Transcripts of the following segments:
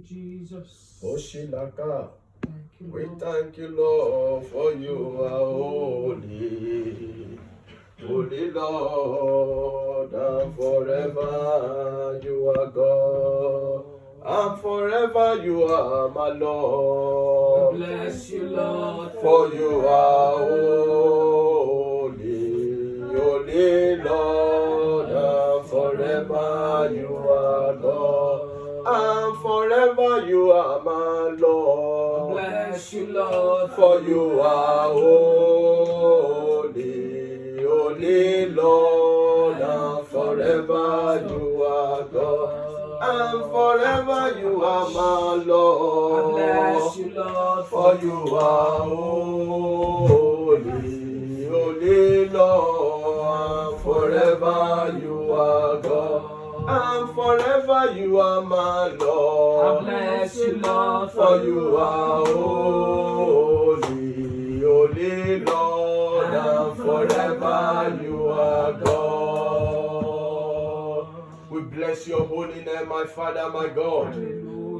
Jesus. Oshilaka. Thank you, We Lord. thank you, Lord, for you are holy. Holy Lord, and forever you are God. And forever you are my Lord. We bless you, Lord, For you are holy. Holy Lord, and forever you are God. And forever you are my Lord. Bless you, Lord, For you are holy, holy Lord, and forever you are God, and forever you are my Lord. Bless you, Lord, For you are holy, holy Lord, and forever you are God, and forever you are my Lord. Bless you, Lord, For you are holy, holy Lord, and forever you are God. We bless your holy name, my Father, my God.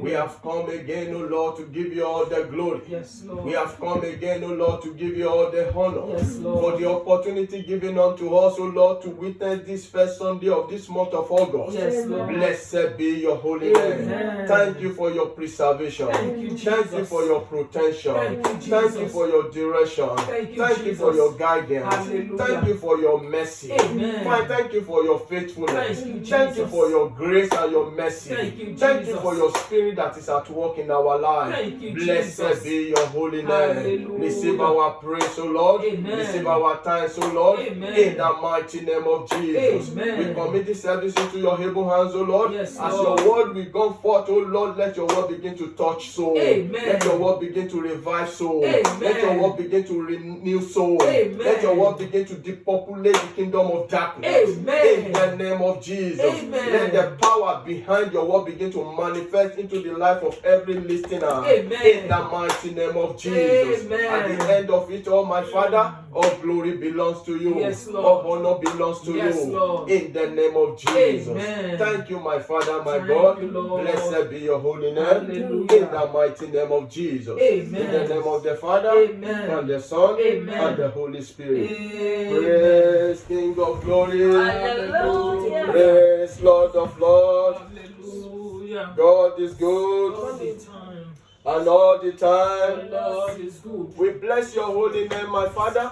We have come again, O Lord, to give you all the glory. Yes, Lord. We have come again, O Lord, to give you all the honor. Yes, Lord. For the opportunity given unto us, O Lord, to witness this first Sunday of this month of August. Yes, Lord. Blessed be your holy Amen. name. Thank you for your preservation. Thank you, Jesus. Thank you for your protection. Thank you, Jesus. Thank you for your direction. Thank you, Thank you Jesus. for your guidance. Hallelujah. Thank you for your mercy. Amen. Father, thank you for your faithfulness. Thank you, Thank you Jesus. for your grace and your mercy. Thank you, Thank you Jesus. for your spirit that is at work in our life. Thank you, Blessed Jesus. be your holy name. Hallelujah. Receive our praise, O Lord. Amen. Receive our thanks, O Lord. Amen. In the mighty name of Jesus. Amen. We commit this service into your able hands, O Lord. Yes, As Lord. your word will go forth, O Lord, let your word begin to touch soul. Amen. Let your word begin to revive soul. Amen. Let your word begin to renew soul. Amen. Let your word begin to depopulate the kingdom of darkness. Amen. In the name of Jesus. Amen. Let the power behind your word begin to manifest into the life of every listener. Amen. In the mighty name of Jesus. Amen. At the end of it all, my Father, all glory belongs to you. Yes, Lord. All honor belongs to Yes, you. Lord. In the name of Jesus. Amen. Thank you, my Father, my Thank God. you, Lord. Blessed be your holy name. Hallelujah. In the mighty name of Jesus. Amen. In the name of the Father, Amen. and the Son, Amen. and the Holy Spirit. Amen. Praise King of Glory. Hallelujah. Praise Lord of Lords. Hallelujah. God is good, All the time. and all the The time. Lord is good. We bless your holy name, my Father.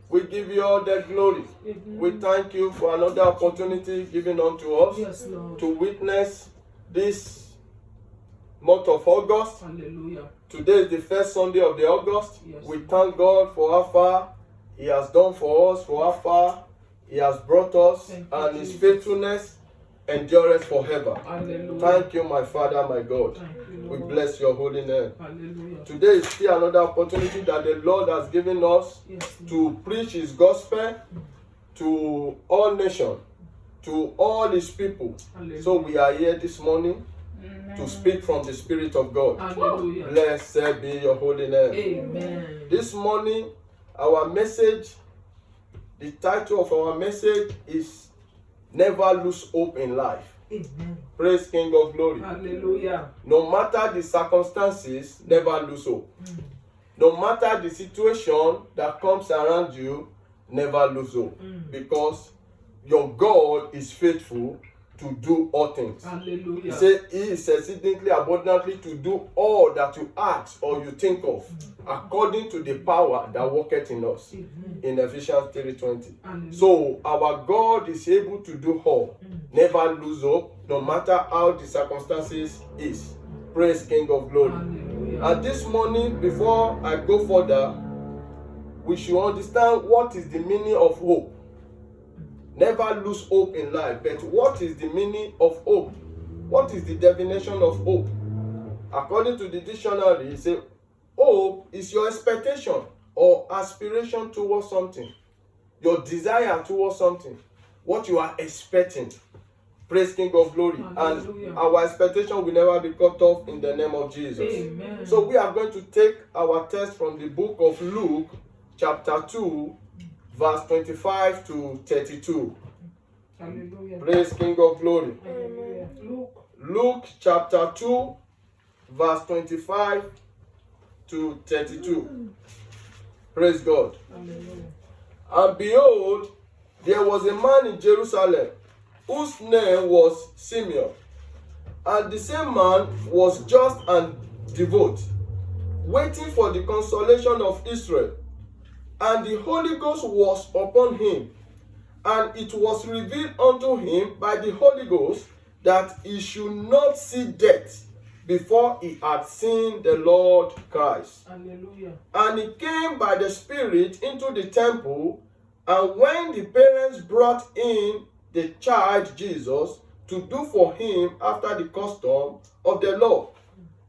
We give you all the glory. We thank you for another opportunity given unto us Yes, Lord. to witness this month of August. Hallelujah. Today is the first Sunday of the August. Yes. We thank God for how far He has done for us, for how far He has brought us, Thank you, and His Jesus. faithfulness endureth forever. Hallelujah. Thank you, my Father, my God. Thank you, We Lord. bless your holy name. Hallelujah. Today is still another opportunity that the Lord has given us Yes, Lord. to preach His gospel to all nations, to all His people. Hallelujah. So we are here this morning to speak from the Spirit of God. Hallelujah. Blessed be your holy name. Amen. This morning, our message, the title of our message is Never Lose Hope in Life. Amen. Praise King of Glory. Hallelujah. No matter the circumstances, never lose hope. No matter the situation that comes around you, never lose hope. Because your God is faithful to do all things. He Hallelujah. said He is exceedingly abundantly to do all that you ask or you think of, according to the power that worketh in us. Amen. In Ephesians 3:20. Hallelujah. So our God is able to do all. Never lose hope, no matter how the circumstances is. Praise King of Glory. Hallelujah. And this morning, before I go further, we should understand what is the meaning of hope. Never lose hope in life. But what is the meaning of hope? What is the definition of hope? According to the dictionary, it says hope is your expectation or aspiration towards something. Your desire towards something. What you are expecting. Praise King of Glory. Hallelujah. And our expectation will never be cut off in the name of Jesus. Amen. So we are going to take our text from the book of Luke, chapter 2, verse 25 to 32. Hallelujah. Praise King of Glory. Hallelujah. Luke. Luke chapter 2, verse 25 to 32. Praise God. Hallelujah. And behold, there was a man in Jerusalem whose name was Simeon. And the same man was just and devout, waiting for the consolation of Israel. And the Holy Ghost was upon him. And it was revealed unto him by the Holy Ghost that he should not see death before he had seen the Lord Christ. Hallelujah. And he came by the Spirit into the temple. And when the parents brought in the child Jesus to do for him after the custom of the law,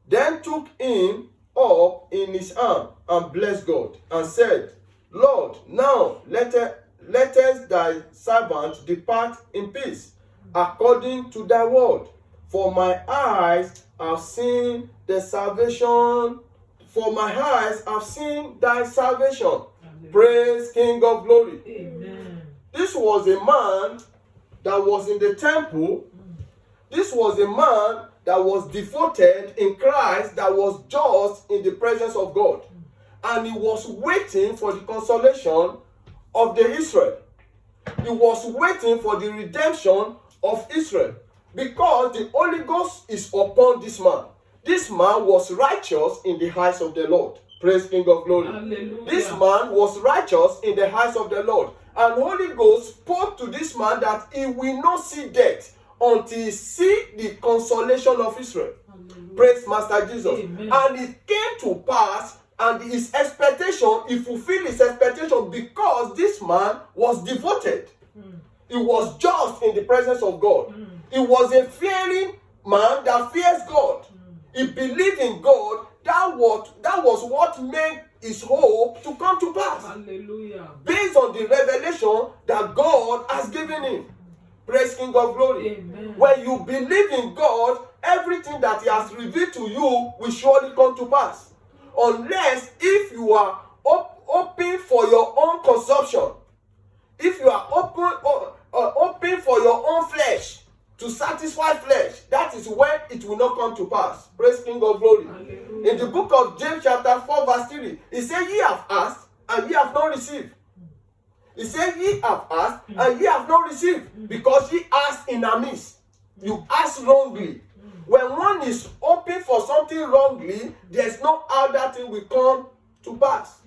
then took him up in his arm and blessed God, and said, Lord, now lettest thy servant depart in peace, according to thy word. For my eyes have seen the salvation. For my eyes have seen thy salvation. Hallelujah. Praise King of glory. Amen. This was a man that was in the temple. This was a man that was devoted in Christ, that was just in the presence of God. And he was waiting for the consolation of the Israel. He was waiting for the redemption of Israel, because the Holy Ghost is upon this man. This man was righteous in the eyes of the Lord. Praise King of glory. Hallelujah. This man was righteous in the eyes of the Lord. And Holy Ghost spoke to this man that he will not see death until he see the consolation of Israel. Hallelujah. Praise Master Jesus. Amen. And it came to pass, and his expectation, he fulfilled his expectation, because this man was devoted. He was just in the presence of God. He was a fearing man that fears God. He believed in God. That was what made his hope to come to pass. Hallelujah. Based on the revelation that God has given him. Praise King of glory. Amen. When you believe in God, everything that he has revealed to you will surely come to pass. Unless if you are open for your own consumption, if you are open for your own flesh, to satisfy flesh, that is when it will not come to pass. Praise King of glory. Hallelujah. In the book of James chapter 4 verse 3, he said, ye have asked and ye have not received. He said, ye have asked and ye have not received, because ye asked in amiss. You ask wrongly. When one is open for something wrongly, there's no how that thing will come to pass.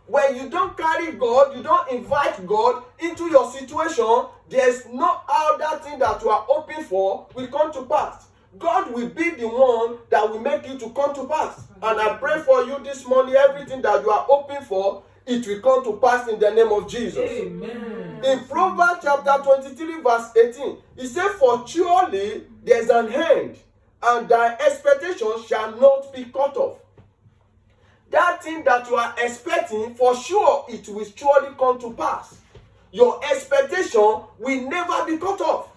When you don't carry God, you don't invite God into your situation, there's no how that thing that you are open for will come to pass. God will be the one that will make you to come to pass. And I pray for you this morning, everything that you are open for, it will come to pass in the name of Jesus. Amen. In Proverbs chapter 23 verse 18, he said, for surely there's an end, and thy expectation shall not be cut off. That thing that you are expecting, for sure it will surely come to pass. Your expectation will never be cut off.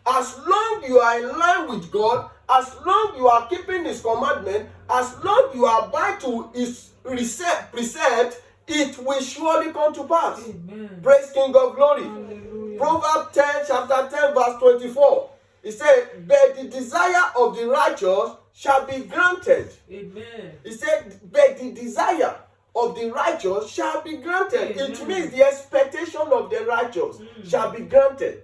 As long you are in line with God, as long you are keeping his commandment, as long you abide to his precept, it will surely come to pass. Amen. Praise King of glory. Hallelujah. Proverbs 10 chapter 10 verse 24. He said, but the desire of the righteous shall be granted. Amen. He said, but the desire of the righteous shall be granted. Amen. It means the expectation of the righteous shall be granted.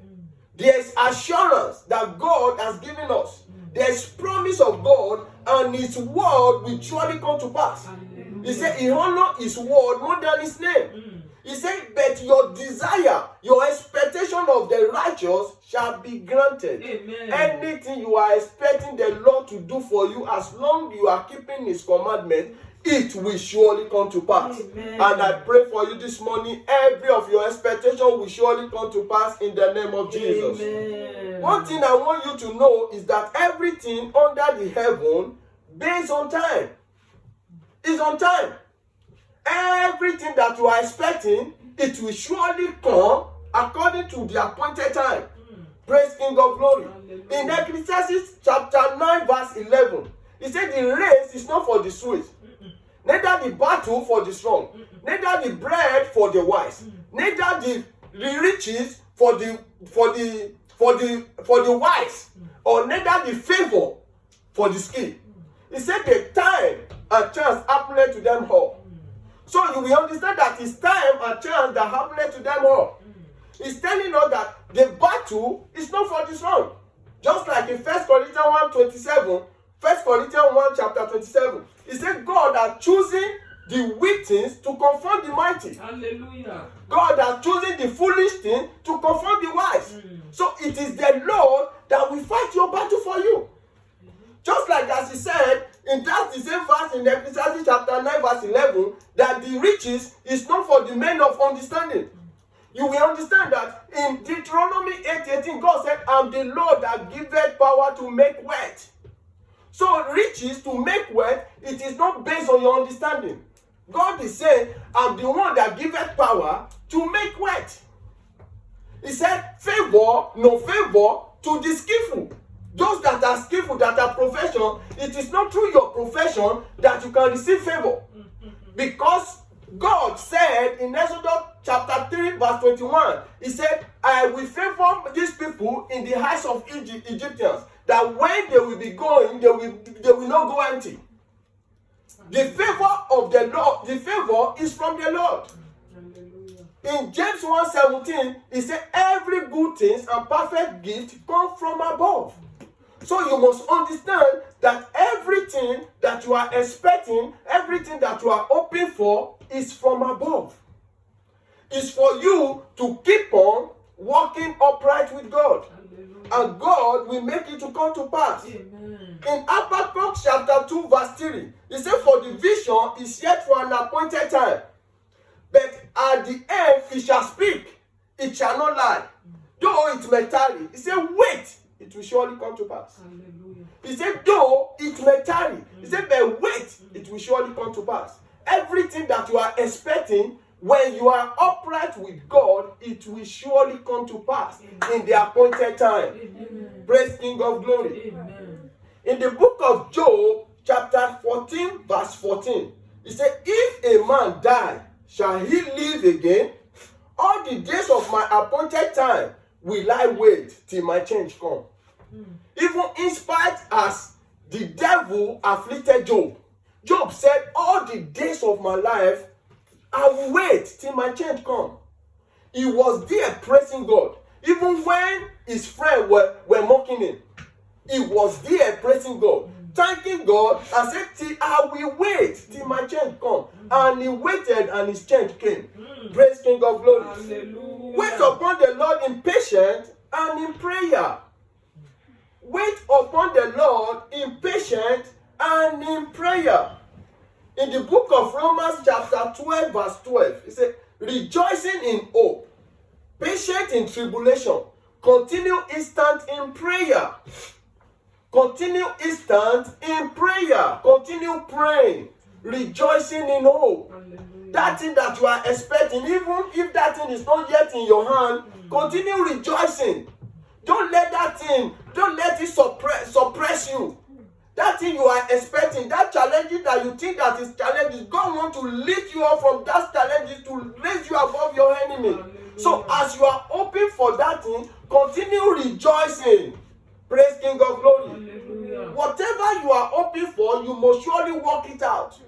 There's assurance that God has given us. There's promise of God, and his word will surely come to pass. Hallelujah. He said he honored his word more than his name. He said, but your desire, your expectation of the righteous shall be granted. Amen. Anything you are expecting the Lord to do for you, as long as you are keeping his commandment, it will surely come to pass. Amen. And I pray for you this morning, every of your expectation will surely come to pass in the name of Jesus. Amen. One thing I want you to know is that everything under the heaven based on time. Is on time. Everything that you are expecting, it will surely come according to the appointed time. Praise King of glory. Hallelujah. In Ecclesiastes chapter 9 verse 11, he said the race is not for the swift, neither the battle for the strong, neither the bread for the wise, neither the riches for the wise, or neither the favor for the skilled. He said the time and chance happened to them all. So you will understand that it's time and chance that happened to them all. He's telling us that the battle is not for the strong. Just like in 1 Corinthians 1:27, 1 Corinthians 1 chapter 27, he said God has chosen the weak things to confront the mighty. Hallelujah. God has chosen the foolish thing to confront the wise. So it is the Lord that will fight your battle for you. Just like as he said, in that the same verse in Ecclesiastes chapter 9 verse 11, that the riches is not for the men of understanding. You will understand that in Deuteronomy 8:18, God said, I'm the Lord that giveth power to make wealth. So riches to make wealth, it is not based on your understanding. God is saying, I'm the one that giveth power to make wealth. He said, favor, no favor to the skillful. Those that are skillful, that are professional, it is not through your profession that you can receive favor. Because God said in Exodus chapter 3 verse 21, he said, I will favor these people in the eyes of Egyptians, that when they will be going, they will not go empty. The favor of the Lord, the favor is from the Lord. In James 1:17, he said, every good thing and perfect gift come from above. So you must understand that everything that you are expecting, everything that you are hoping for is from above. It's for you to keep on walking upright with God. And God will make it to come to pass. Amen. In Habakkuk chapter 2 verse 3, he said, for the vision is yet for an appointed time. But at the end it shall speak, it shall not lie. Though it may tarry, he said, wait, it will surely come to pass. Hallelujah. He said, though it may tarry, he said, but wait, it will surely come to pass. Everything that you are expecting, when you are upright with God, it will surely come to pass in the appointed time. Amen. Praise King of Glory. Amen. In the book of Job, chapter 14, verse 14, he said, if a man die, shall he live again? All the days of my appointed time will I wait till my change come. Even in spite as the devil afflicted Job, Job said, all the days of my life, I will wait till my change come. He was there praising God. Even when his friends were mocking him, he was there praising God, thanking God, and said, I will wait till my change come. And he waited and his change came. Praise King of Glory. Hallelujah. Wait upon the Lord in patience and in prayer. Wait upon the Lord in patience and in prayer. In the book of Romans chapter 12 verse 12, it says, rejoicing in hope, patient in tribulation, continue instant in prayer. Continue instant in prayer. Continue praying, rejoicing in hope. Hallelujah. That thing that you are expecting, even if that thing is not yet in your hand, continue rejoicing. Don't let that thing, don't let it suppress you. That thing you are expecting, that challenge that you think that is challenges, God wants to lift you up from that challenges to raise you above your enemy. Hallelujah. So as you are hoping for that thing, continue rejoicing. Praise King of Glory. Hallelujah. Whatever you are hoping for, you must surely work it out.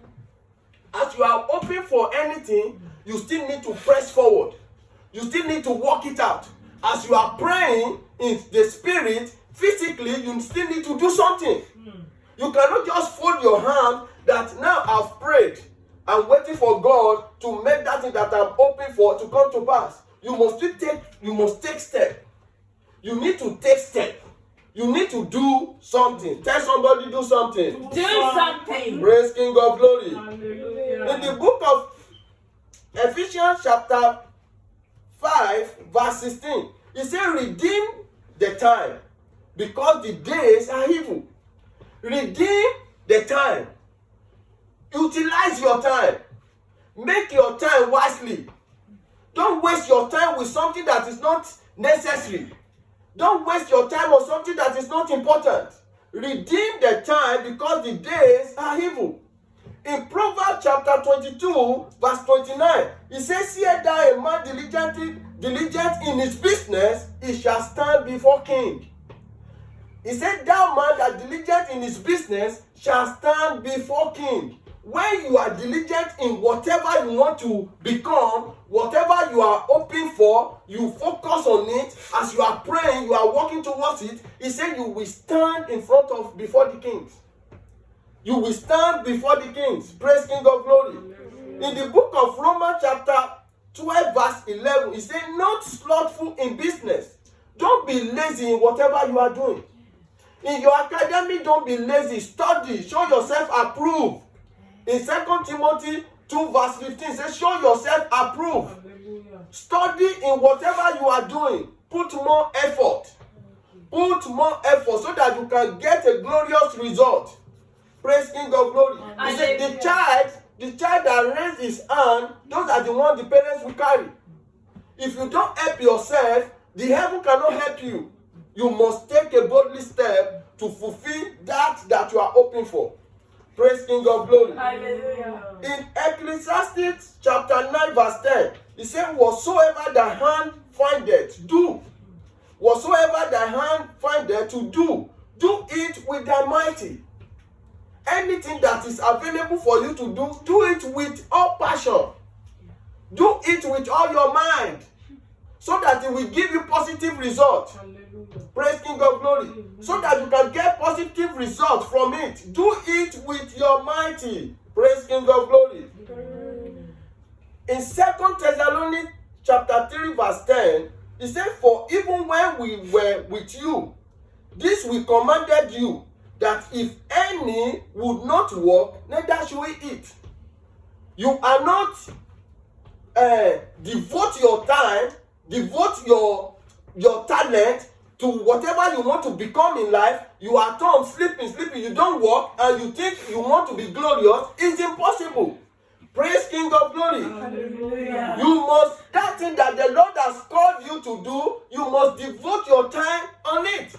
As you are hoping for anything, you still need to press forward. You still need to work it out. As you are praying in the spirit, physically, you still need to do something. You cannot just fold your hand that now I've prayed. I'm waiting for God to make that thing that I'm hoping for to come to pass. You must take step. You need to take step. You need to do something. Tell somebody do something. Do something. Praise King of Glory. Hallelujah. In the book of Ephesians chapter 5 verse 16, it says, redeem the time because the days are evil. Redeem the time. Utilize your time. Make your time wisely. Don't waste your time with something that is not necessary. Don't waste your time on something that is not important. Redeem the time because the days are evil. In Proverbs chapter 22, verse 29, it says, here thou a man diligent in his business, he shall stand before king. He said, "Thou man that diligent in his business shall stand before king." When you are diligent in whatever you want to become, whatever you are hoping for, you focus on it. As you are praying, you are working towards it. He said, you will stand before the kings. You will stand before the kings. Praise King of Glory. In the book of Romans chapter 12 verse 11, he said, "Not slothful in business." Don't be lazy in whatever you are doing. In your academy, don't be lazy. Study. Show yourself approved. In 2 Timothy 2 verse 15, it says, "Show yourself approved." Study in whatever you are doing. Put more effort. Put more effort so that you can get a glorious result. Praise King of Glory. He said, the child that raised his hand, those are the ones the parents will carry. If you don't help yourself, the heaven cannot help you. You must take a boldly step to fulfill that you are hoping for. Praise King of Glory. Hallelujah. In Ecclesiastes chapter 9 verse 10, he said, "Whatsoever thy hand findeth, do. Whatsoever thy hand findeth to do, do it with thy mighty." Anything that is available for you to do it with all passion. Do it with all your mind, so that it will give you positive results. Praise King of Glory. So that you can get positive results from it. Do it with your mighty. Praise King of Glory. In 2 Thessalonians chapter 3 verse 10, he said, "For even when we were with you, this we commanded you, that if any would not work, neither should we eat." You are not devote your time, devote your talent to whatever you want to become in life. You are at home sleeping, you don't work, and you think you want to be glorious. It's impossible. Praise King of Glory. Hallelujah. You must, that thing that the Lord has called you to do, you must devote your time on it.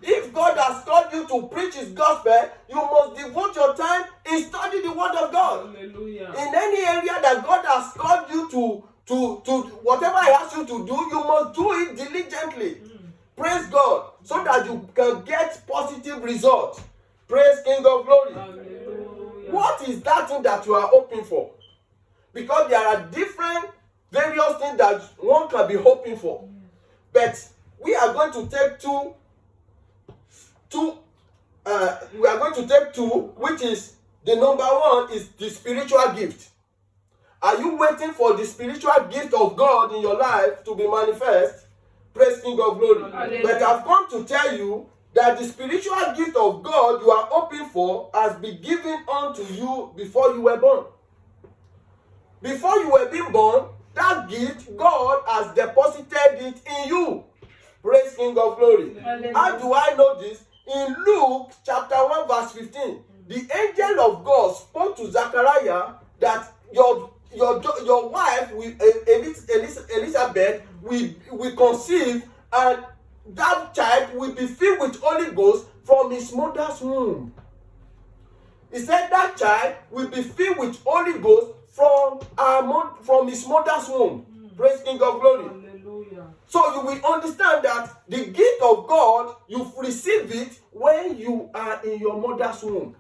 If God has called you to preach his gospel, you must devote your time in studying the word of God. Hallelujah. In any area that God has called you to whatever he asks you to do, you must do it diligently. Praise God, so that you can get positive results. Praise King of Glory. Hallelujah. What is that thing that you are hoping for? Because there are different various things that one can be hoping for. But we are going to take two, which is the number one is the spiritual gift. Are you waiting for the spiritual gift of God in your life to be manifest? Praise King of Glory. Hallelujah. But I've come to tell you that the spiritual gift of God you are hoping for has been given unto you before you were born. Before you were being born, that gift, God has deposited it in you. Praise King of Glory. Hallelujah. How do I know this? In Luke chapter 1 verse 15, the angel of God spoke to Zechariah that your wife, Elizabeth, will conceive, and that child will be filled with Holy Ghost from his mother's womb. He said that child will be filled with Holy Ghost from his mother's womb. Praise King of Glory. Hallelujah. So you will understand that the gift of God, you receive it when you are in your mother's womb.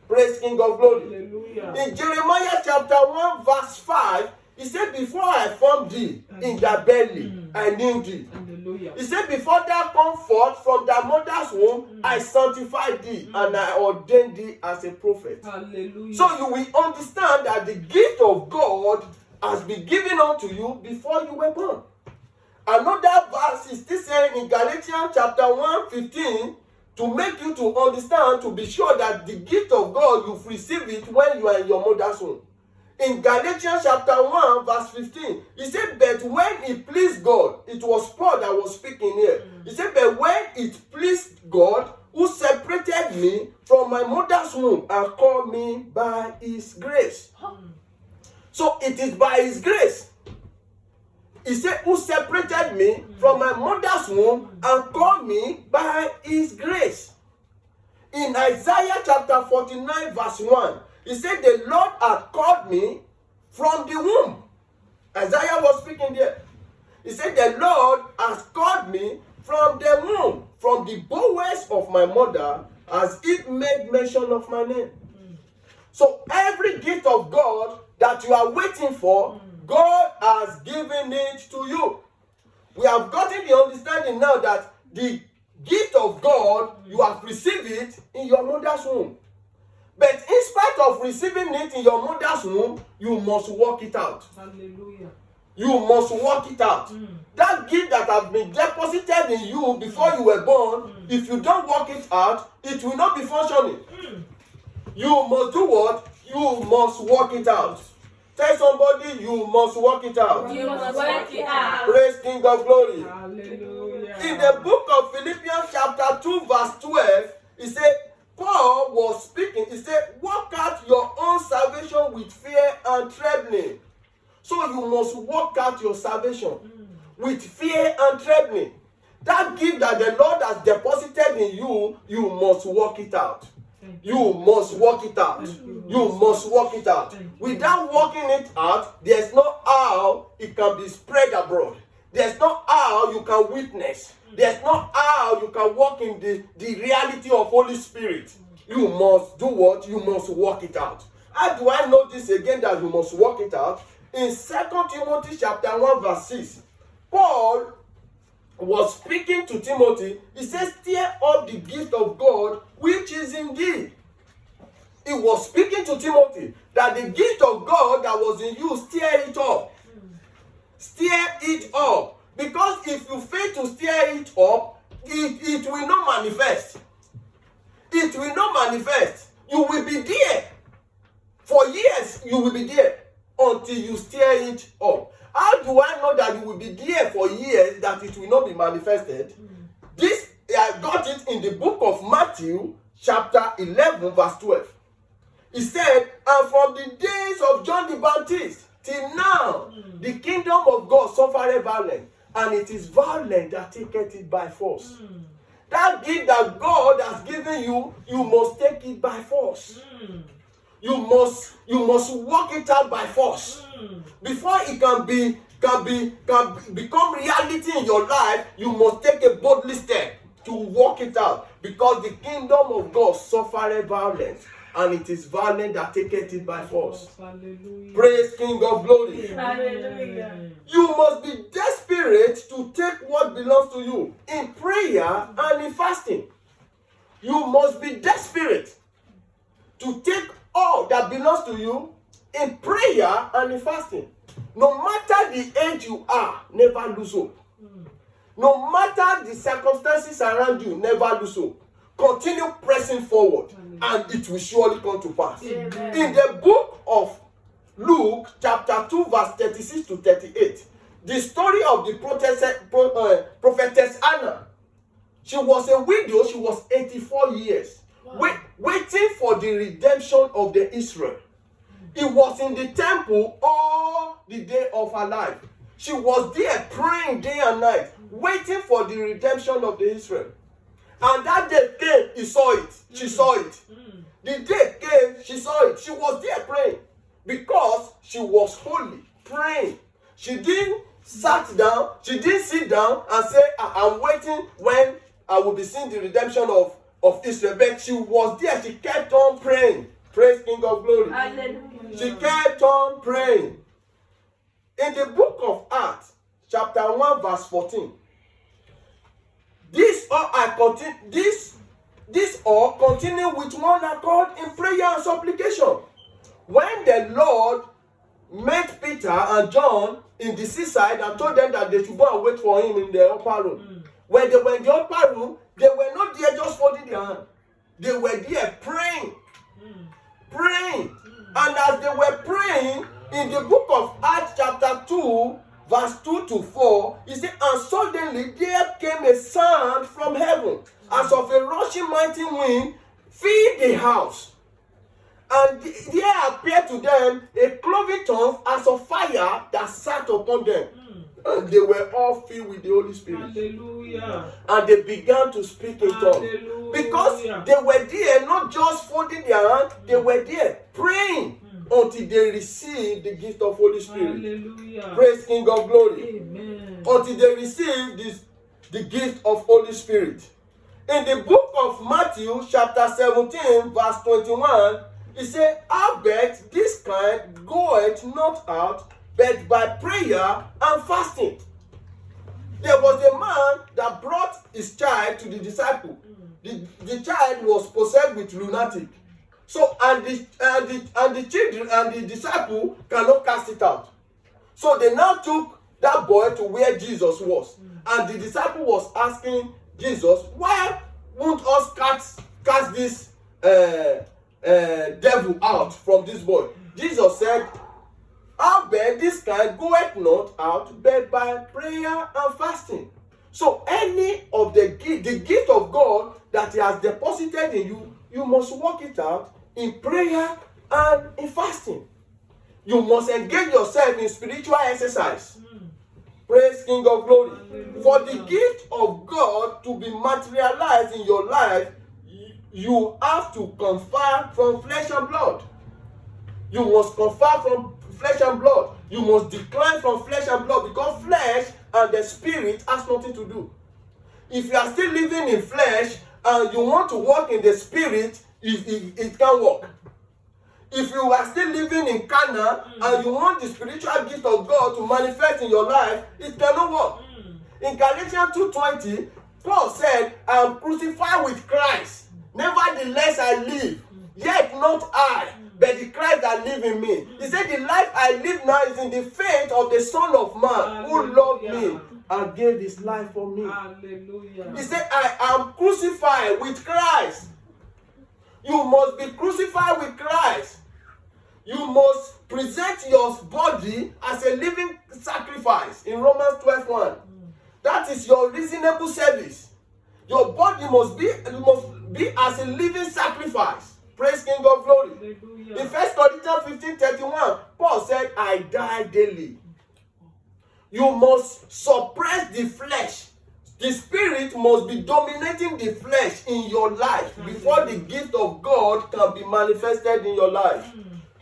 Praise King of Glory. Hallelujah. In Jeremiah chapter 1 verse 5, he said, "Before I formed thee in thy belly, I knew thee." Hallelujah. He said, "Before thou come forth from thy mother's womb, I sanctified thee, and I ordained thee as a prophet." Hallelujah. So you will understand that the gift of God has been given unto you before you were born. Another verse is still saying in Galatians chapter 1:15, to make you to understand, to be sure that the gift of God, you've received it when you are in your mother's womb. In Galatians chapter 1 verse 15, he said, "But when it pleased God," it was Paul that was speaking here. He said, "But when it pleased God, who separated me from my mother's womb and called me by his grace." So it is by his grace. He said, "Who separated me from my mother's womb and called me by his grace." In Isaiah chapter 49 verse 1, he said, "The Lord had called me from the womb." Isaiah was speaking there. He said, "The Lord has called me from the womb." from the bowels of my mother has it made mention of my name. So every gift of God that you are waiting for, God has given it to you. We have gotten the understanding now that the gift of God, you have received it in your mother's womb. But in spite of receiving it in your mother's womb, you must work it out. Hallelujah. You must work it out. That gift that has been deposited in you before you were born, if you don't work it out, it will not be functioning. You must do what? You must work it out. Tell somebody, you must work it out. You must work it out. Praise King of Glory. Hallelujah. In the book of Philippians chapter 2 verse 12, it said, Paul was speaking, he said, work out your own salvation with fear and trembling. So you must work out your salvation with fear and trembling. That gift that the Lord has deposited in you, you must work it out. You must work it out. You must work it out. Without working it out, there's no how it can be spread abroad. There's no how you can witness. There's no how you can walk in the reality of Holy Spirit. You must do what? You must work it out. How do I know this again that you must work it out? In 2 Timothy chapter 1 verse 6, Paul was speaking to Timothy. He says, stir up the gift of God which is in thee. He was speaking to Timothy that the gift of God that was in you, stir it up. Stir it up. Because if you fail to stir it up, it will not manifest. It will not manifest. You will be there. For years, you will be there until you stir it up. How do I know that you will be there for years that it will not be manifested? This, I got it in the book of Matthew, chapter 11, verse 12. He said, and from the days of John the Baptist till now, the kingdom of God suffereth violence, and it is violent that taketh it by force. That gift that God has given you, you must take it by force. You must work it out by force. Before it can become reality in your life, you must take a boldly step to work it out. Because the kingdom of God suffereth violence, and it is violent that taketh it by force. Hallelujah. Praise King of Glory. Hallelujah. You must be desperate to take what belongs to you in prayer and in fasting. You must be desperate to take all that belongs to you in prayer and in fasting. No matter the age you are, never lose hope. No matter the circumstances around you, never lose hope. Continue pressing forward, and it will surely come to pass. Amen. In the book of Luke, chapter 2, verse 36 to 38, the story of the prophetess Anna. She was a widow. She was 84 years, waiting for the redemption of the Israel. It was in the temple all the day of her life. She was there praying day and night, waiting for the redemption of the Israel. And that day came, he saw it. She saw it. The day came, she saw it. She was there praying because she was holy, praying. She didn't sit down and say, I'm waiting when I will be seeing the redemption of Israel. But she was there. She kept on praying. Praise King of Glory. Hallelujah. She kept on praying. In the book of Acts, chapter 1, verse 14, this all continue with one accord in prayer and supplication. When the Lord met Peter and John in the seaside and told them that they should go and wait for him in the upper room. When they were in the upper room, they were not there just folding their hands. They were there praying. Praying. And as they were praying, in the book of Acts chapter 2, verse 2 to 4, he said, and suddenly there came a sound from heaven, as of a rushing mighty wind, filled the house. And there appeared to them a cloven tongue as of fire that sat upon them. And they were all filled with the Holy Spirit. Hallelujah. And they began to speak in tongues. Hallelujah. Because they were there, not just folding their hands, they were there praying until they received the gift of Holy Spirit. Hallelujah. Praise King of Glory. Amen. Until they received the gift of Holy Spirit. In the book of Matthew, chapter 17, verse 21, he said, "Howbeit this kind goeth not out, but by prayer and fasting." There was a man that brought his child to the disciple. The child was possessed with lunatic. So and the children and the disciple cannot cast it out. So they now took that boy to where Jesus was, and the disciple was asking Jesus, "Why won't us cast this devil out from this boy?" Jesus said, "Howbeit this kind goeth not out, but by prayer and fasting." So any of the gift of God that He has deposited in you, you must work it out in prayer and in fasting. You must engage yourself in spiritual exercise. Praise King of Glory. For the gift of God to be materialized in your life, you have to confer from flesh and blood. You must confer from flesh and blood. You must decline from flesh and blood, because flesh and the spirit has nothing to do. If you are still living in flesh and you want to walk in the spirit, it can't work. If you are still living in carnal and you want the spiritual gift of God to manifest in your life, it cannot work. In Galatians 2:20, Paul said, "I am crucified with Christ. Nevertheless I live, yet not I, but the Christ that live in me." He said, "The life I live now is in the faith of the Son of Man, who loved me and gave his life for me." Hallelujah. He said, "I am crucified with Christ." You must be crucified with Christ. You must present your body as a living sacrifice in Romans 12:1. That is your reasonable service. Your body must be as a living sacrifice. Praise King of Glory. Hallelujah. In 1 Corinthians 15:31, Paul said, "I die daily." You must suppress the flesh. The spirit must be dominating the flesh in your life before the gift of God can be manifested in your life.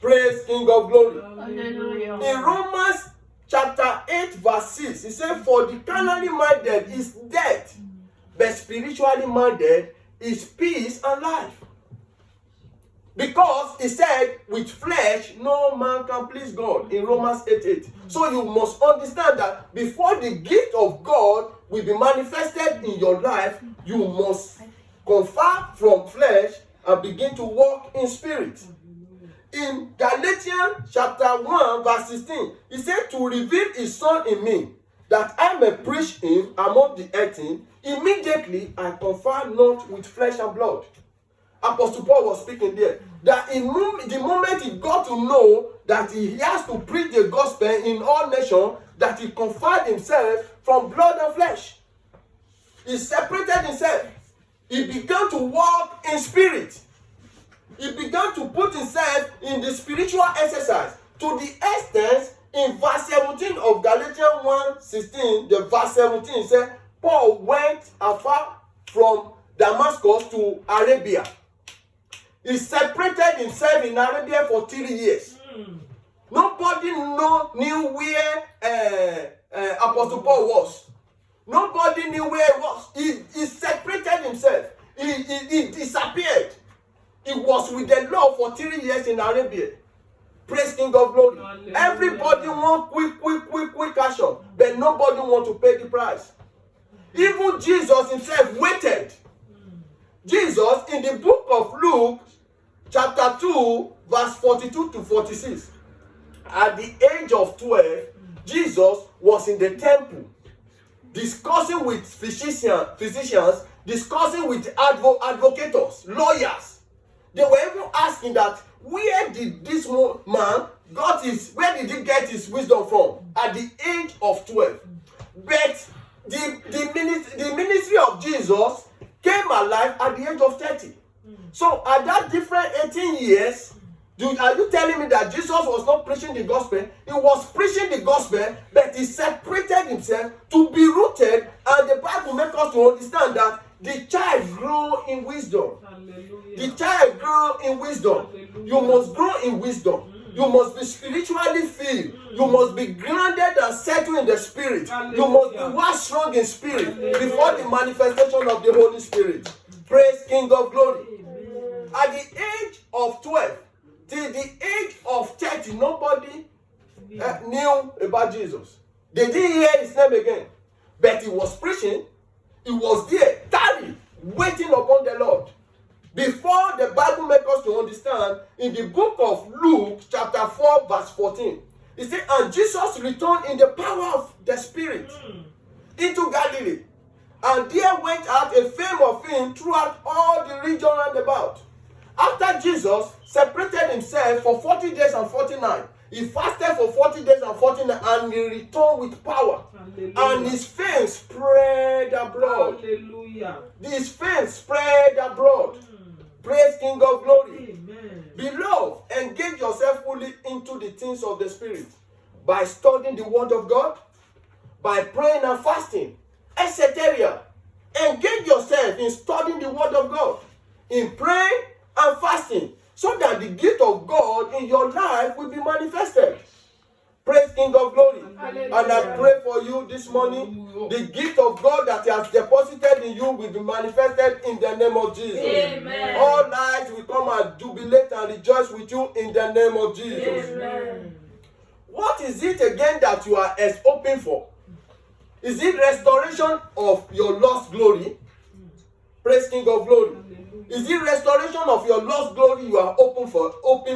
Praise King of Glory. Hallelujah. In Romans chapter 8 verse 6, he said, "For the carnally minded is death, but spiritually minded is peace and life." Because he said, "With flesh no man can please God," in Romans 8:8. So you must understand that before the gift of God will be manifested in your life, you must confer from flesh and begin to walk in spirit. In Galatians chapter 1 verse 16, he said, "To reveal his son in me, that I may preach him among the heathen, immediately I confer not with flesh and blood." Apostle Paul was speaking there, that the moment he got to know that he has to preach the gospel in all nations, that he conferred himself from blood and flesh. He separated himself. He began to walk in spirit. He began to put himself in the spiritual exercise, to the extent in verse 17 of Galatians 1:16, the verse 17 said, "Paul went afar from Damascus to Arabia." He separated himself in Arabia for 3 years. Nobody knew where Apostle Paul was. Nobody knew where he was. He separated himself. He disappeared. He was with the Lord for 3 years in Arabia. Praise King of Glory. Hallelujah. Everybody want quick action, but nobody want to pay the price. Even Jesus himself waited. Jesus, in the book of Luke, chapter 2, verse 42 to 46, at the age of 12, Jesus was in the temple discussing with physicians, discussing with advocates, lawyers. They were even asking that, where did this man where did he get his wisdom from at the age of 12? But the ministry of Jesus came alive at the age of 30. So at that different 18 years, are you telling me that Jesus was not preaching the gospel? He was preaching the gospel, but he separated himself to be rooted, and the Bible makes us to understand that the child grew in wisdom. Hallelujah. The child grew in wisdom. Hallelujah. You must grow in wisdom. You must be spiritually filled. You must be grounded and settled in the spirit. You must be well strong in spirit before the manifestation of the Holy Spirit. Praise King of Glory. At the age of 12 till the age of 30, nobody knew about Jesus. They didn't hear his name again. But he was preaching. He was there, tarry, waiting upon the Lord. Before the Bible makes us to understand, in the book of Luke, chapter 4, verse 14, it says, and Jesus returned in the power of the Spirit into Galilee. And there went out a fame of him throughout all the region round about. After Jesus separated himself for 40 days and 40 nights, he fasted for 40 days and 40 nights, and he returned with power. Hallelujah. And his fame spread abroad. Hallelujah. His fame spread abroad. Praise King of Glory. Amen. Beloved, engage yourself fully into the things of the Spirit by studying the Word of God, by praying and fasting, etc. Engage yourself in studying the Word of God, in praying and fasting, so that the gift of God in your life will be manifested. Praise King of Glory. Hallelujah. And I pray for you this morning, the gift of God that he has deposited in you will be manifested in the name of Jesus. Amen. All lives will come and jubilate and rejoice with you in the name of Jesus. Amen. What is it again that you are hoping for? Is it restoration of your lost glory? Praise King of Glory. Is it restoration of your lost glory you are hoping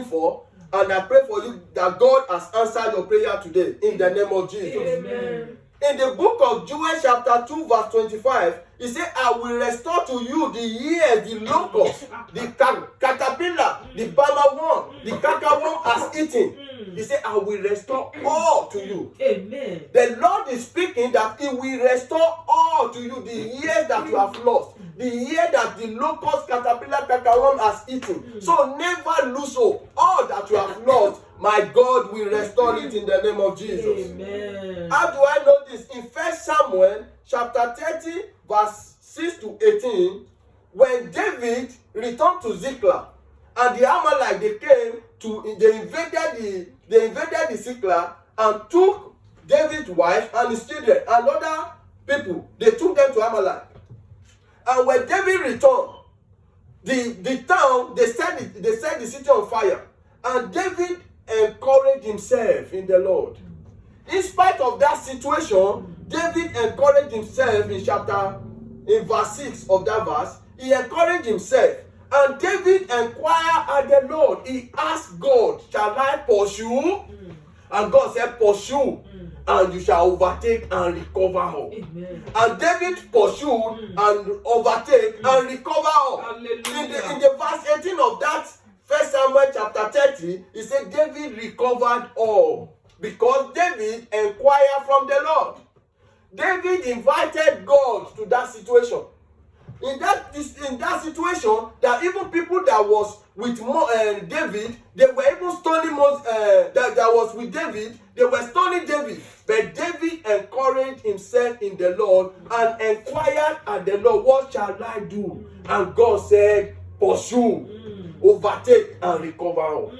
for? And I pray for you that God has answered your prayer today in the name of Jesus. Amen. In the book of Joel chapter 2 verse 25, he said, I will restore to you the years the locust, the caterpillar, the palmer worm, the cankerworm has eaten. He said, I will restore all to you. Amen. The Lord is speaking that he will restore all to you the years that you have lost, the year that the locust, caterpillar, cankerworm has eaten. So never lose hope. All that you have lost, my God will restore it in the name of Jesus. Amen. How do I know this? In 1 Samuel chapter 30 verse 6 to 18, when David returned to Ziklag, and the Amalek they invaded the Ziklag and took David's wife and his children and other people. They took them to Amalek. And when David returned, the town, they set the city on fire. And David encouraged himself in the Lord. In spite of that situation, David encouraged himself in verse 6 of that verse. He encouraged himself. And David inquired at the Lord. He asked God, shall I pursue? And God said, pursue. And you shall overtake and recover all. Amen. And David pursued and overtake and recover all. In the verse 18 of that 1 Samuel chapter 30, he said David recovered all. Because David inquired from the Lord. David invited God to that situation. In that situation, that even people that was with David, they were even stoning that was with David, they were stoning David. But David encouraged himself in the Lord and inquired at the Lord, what shall I do? And God said, pursue, overtake, and recover all.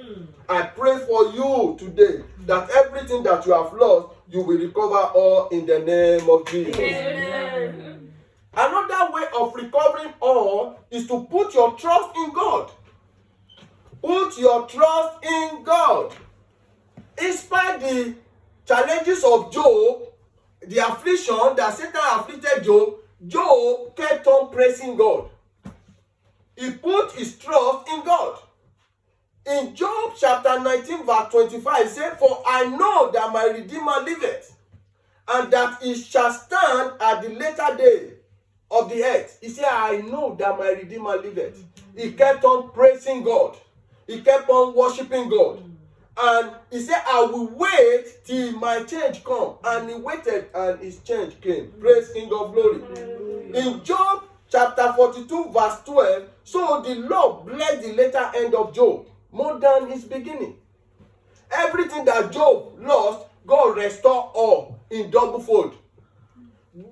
I pray for you today that everything that you have lost, you will recover all in the name of Jesus. Amen. Another way of recovering all is to put your trust in God. Put your trust in God. In spite the challenges of Job, the affliction that Satan afflicted Job, Job kept on praising God. He put his trust in God. In Job chapter 19 verse 25, it says, for I know that my Redeemer liveth, and that he shall stand at the later day of the earth. He said, I know that my Redeemer liveth. He kept on praising God. He kept on worshiping God. And he said, I will wait till my change come. And he waited and his change came. Praise King of Glory. In Job chapter 42 verse 12, so the Lord blessed the later end of Job more than his beginning. Everything that Job lost, God restored all in double fold.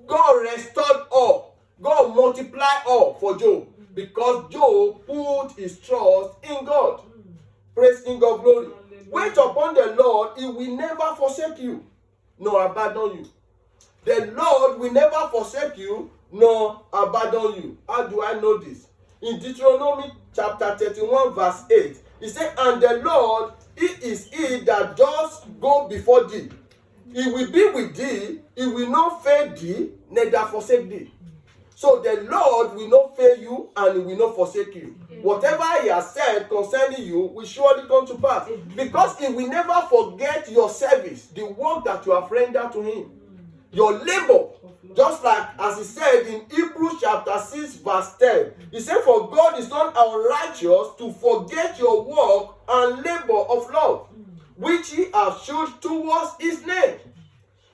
God restored all. God multiplied all for Job because Job put his trust in God. Praise King of Glory. Wait upon the Lord, He will never forsake you, nor abandon you. The Lord will never forsake you, nor abandon you. How do I know this? In Deuteronomy chapter 31, verse 8, He said, and the Lord, He is He that does go before thee. He will be with thee, He will not fail thee, neither forsake thee. So the Lord will not fail you and He will not forsake you. Whatever He has said concerning you will surely come to pass. Because He will never forget your service, the work that you have rendered to Him. Your labor, just like as He said in Hebrews chapter 6 verse 10. He said, for God is not unrighteous to forget your work and labor of love, which He has showed towards His name.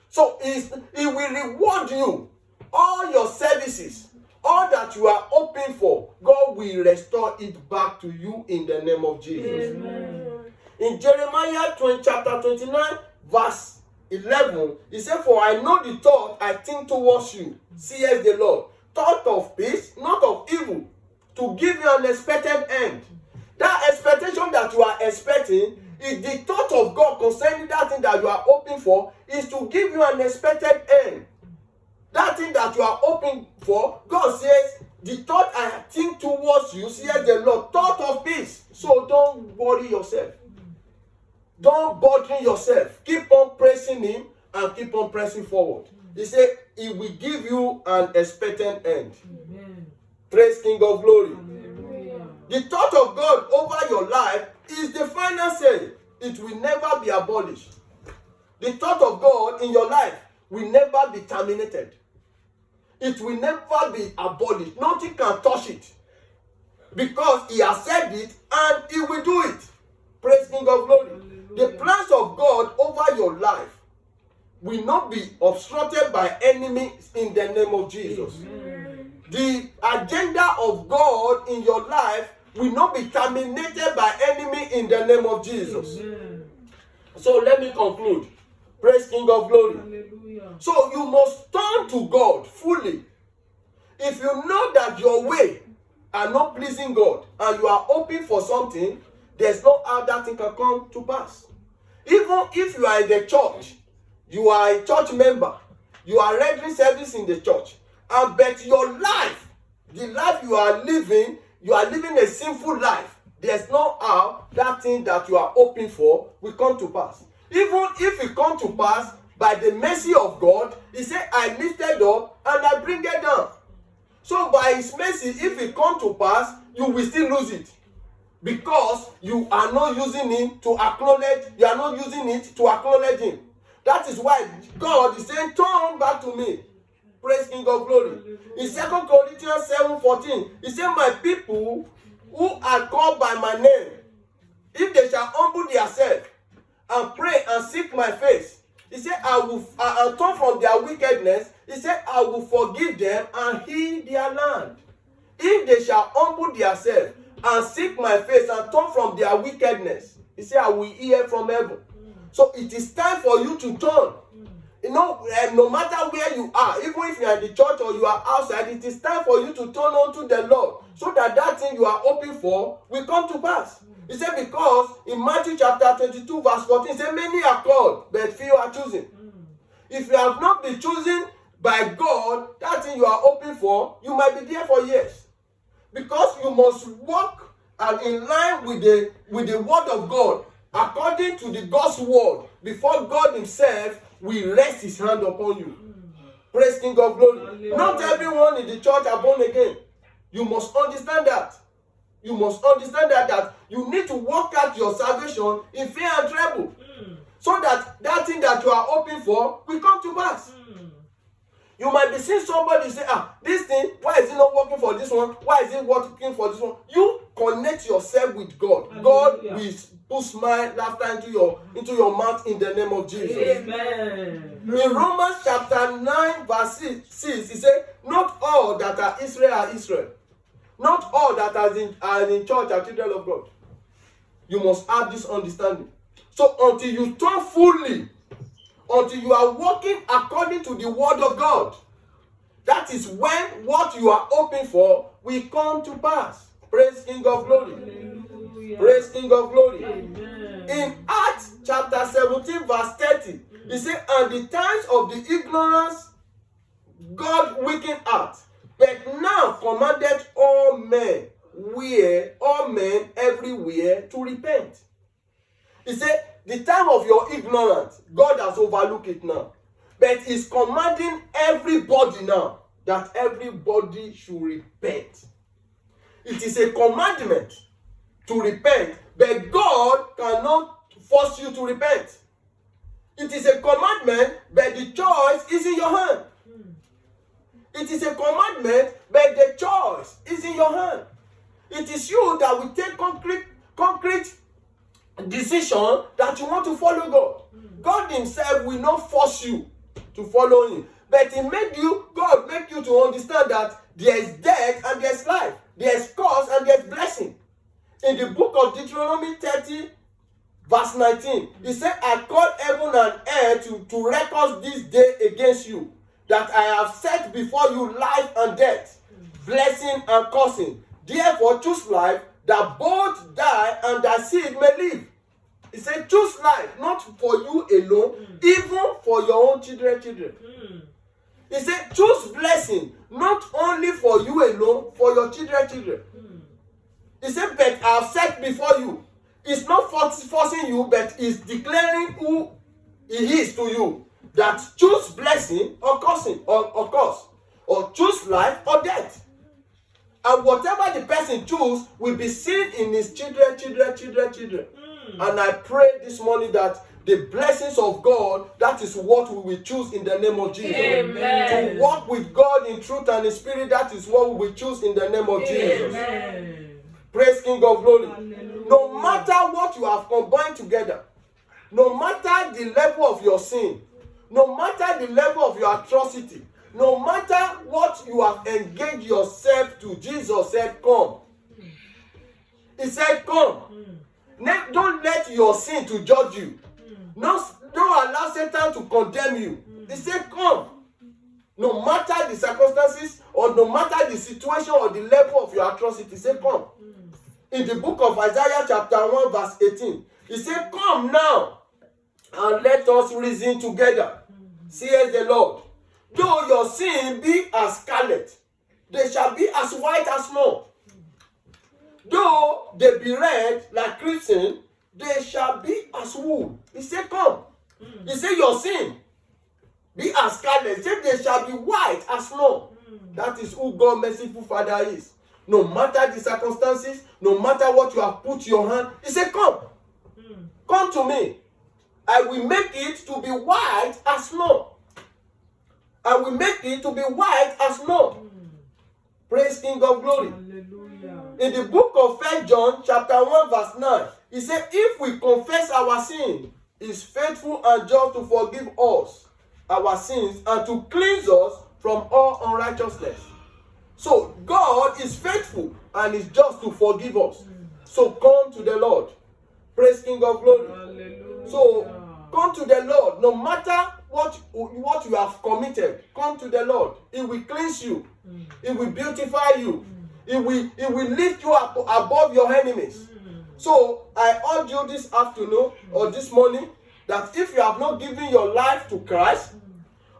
So He will reward you. All your services, all that you are hoping for, God will restore it back to you in the name of Jesus. Amen. In Jeremiah chapter 29, verse 11, He said, for I know the thought I think towards you, says the Lord, thought of peace, not of evil, to give you an expected end. That expectation that you are expecting, is the thought of God concerning that thing that you are hoping for, is to give you an expected end. That thing that you are hoping for, God says, the thought I think towards you, says the Lord, thought of peace. So don't worry yourself. Don't burden yourself. Keep on praising Him and keep on pressing forward. He said, He will give you an expected end. Amen. Praise King of Glory. Hallelujah. The thought of God over your life is the final say. It will never be abolished. The thought of God in your life will never be terminated. It will never be abolished. Nothing can touch it. Because He has said it and He will do it. Praise King of Glory. The plans of God over your life will not be obstructed by enemies in the name of Jesus. Amen. The agenda of God in your life will not be terminated by enemy in the name of Jesus. Amen. So let me conclude. Praise King of Glory. Hallelujah. So you must turn to God fully. If you know that your way are not pleasing God and you are hoping for something, there's no how that thing can come to pass. Even if you are in the church, you are a church member, you are rendering service in the church, and but your life, the life you are living a sinful life. There's no how that thing that you are hoping for will come to pass. Even if it come to pass by the mercy of God, He said, I lifted up and I bring it down. So by His mercy, if it come to pass, you will still lose it. Because you are not using it to acknowledge Him. That is why God is saying, turn back to me. Praise King of Glory. In 2 Corinthians 7:14, He said, my people who are called by my name, if they shall humble themselves and pray and seek my face, He said, I will turn from their wickedness. He said, I will forgive them and heal their land. If they shall humble themselves and seek my face and turn from their wickedness, He said, I will hear from heaven. So it is time for you to turn. You know, no matter where you are, even if you are in the church or you are outside, it is time for you to turn unto the Lord, so that that thing you are hoping for will come to pass. He said, because in Matthew chapter 22 verse 14, He said, many are called, but few are chosen. If you have not been chosen by God, that thing you are hoping for, you might be there for years. Because you must walk in line with the word of God, according to the God's word, before God Himself will rest His hand upon you. Praise King of Glory. Hallelujah. Not everyone in the church are born again. You must understand that. You must understand that you need to work out your salvation in fear and tremble. So that that thing that you are hoping for will come to pass. You might be seeing somebody say, this thing, why is it not working for this one? Why is it working for this one? You connect yourself with God. Hallelujah. God will put smile, laughter into your mouth in the name of Jesus. Amen. In Romans chapter 9 verse 6, He said, not all that are Israel. Not all that are in church are children of God. You must have this understanding. So until you turn fully, until you are walking according to the word of God, that is when what you are hoping for will come to pass. Praise King of Glory. Hallelujah. Praise King of Glory. Amen. In Acts the times of the ignorance, God weakened heart, but now commanded all men everywhere to repent. He said, the time of your ignorance, God has overlooked it now. But he's commanding everybody now that everybody should repent. It is a commandment to repent, but God cannot force you to repent. It is a commandment, but the choice is in your hand. It is a commandment, but the choice is in your hand. It is you that will take concrete decision that you want to follow God. God himself will not force you to follow him. But God make you to understand that there is death and there is life. There is curse and there is blessing. In the book of Deuteronomy 30, verse 19, he said, I call heaven and earth to record this day against you, that I have set before you life and death, blessing and cursing. Therefore choose life, that both die and thy seed may live. He said, choose life, not for you alone, even for your own children. He said, choose blessing, not only for you alone, for your children. He said, but I have set before you. It's not forcing you, but it's declaring who he is to you. That choose blessing or cursing, or curse, or choose life or death. And whatever the person choose will be seen in his children. And I pray this morning that the blessings of God, that is what we will choose in the name of Jesus. Amen. To walk with God in truth and in spirit, that is what we will choose in the name of Jesus. Amen. Praise King of Glory. Hallelujah. No matter what you have combined together, no matter the level of your sin, no matter the level of your atrocity, no matter what you have engaged yourself to, Jesus said, come. He said, come. Don't let your sin to judge you. Don't allow Satan to condemn you. He said, come. No matter the circumstances, or no matter the situation or the level of your atrocity, he said, come. In the book of Isaiah chapter 1 verse 18, he said, come now and let us reason together. Says the Lord. Though your sin be as scarlet, they shall be as white as snow. Though they be red like crimson, they shall be as wool. He said, come. He said, your sin be as scarlet. He said, they shall be white as snow. That is who God merciful Father is. No matter the circumstances, no matter what you have put your hand, he said, come. Come to me. I will make it to be white as snow. I will make it to be white as snow. Praise King of Glory. Hallelujah. In the book of 1 John chapter 1 verse 9, he said, if we confess our sin, he is faithful and just to forgive us our sins and to cleanse us from all unrighteousness. So God is faithful and is just to forgive us. So come to the Lord. Praise King of Glory. Hallelujah. So come to the Lord. No matter what you have committed, come to the Lord. He will cleanse you. He will beautify you. He will lift you up above your enemies. So I urge you this afternoon or this morning that if you have not given your life to Christ,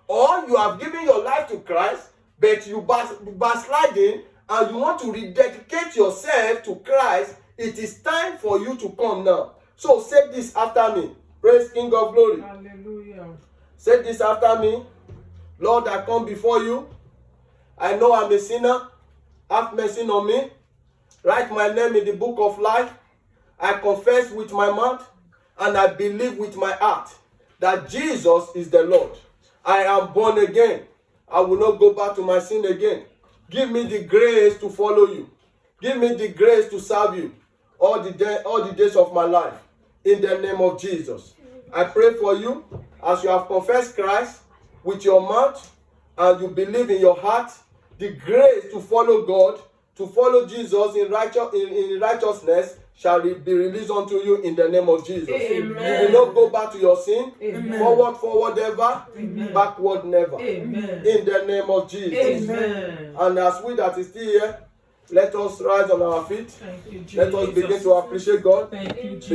or you have given your life to Christ, but you backsliding and you want to rededicate yourself to Christ, it is time for you to come now. So say this after me. Praise King of Glory. Hallelujah. Say this after me. Lord, I come before you. I know I'm a sinner. Have mercy on me. Write my name in the book of life. I confess with my mouth and I believe with my heart that Jesus is the Lord. I am born again. I will not go back to my sin again. Give me the grace to follow you. Give me the grace to serve you all the days of my life. In the name of Jesus. I pray for you as you have confessed Christ with your mouth and you believe in your heart, the grace to follow God, to follow Jesus in righteousness shall be released unto you in the name of Jesus. Amen. You will not go back to your sin. Amen. Forward ever. Amen. Backward never. Amen. In the name of Jesus. Amen. And as we that is still here, let us rise on our feet. Thank you, Jesus. Let us begin to appreciate God. Thank you, Jesus.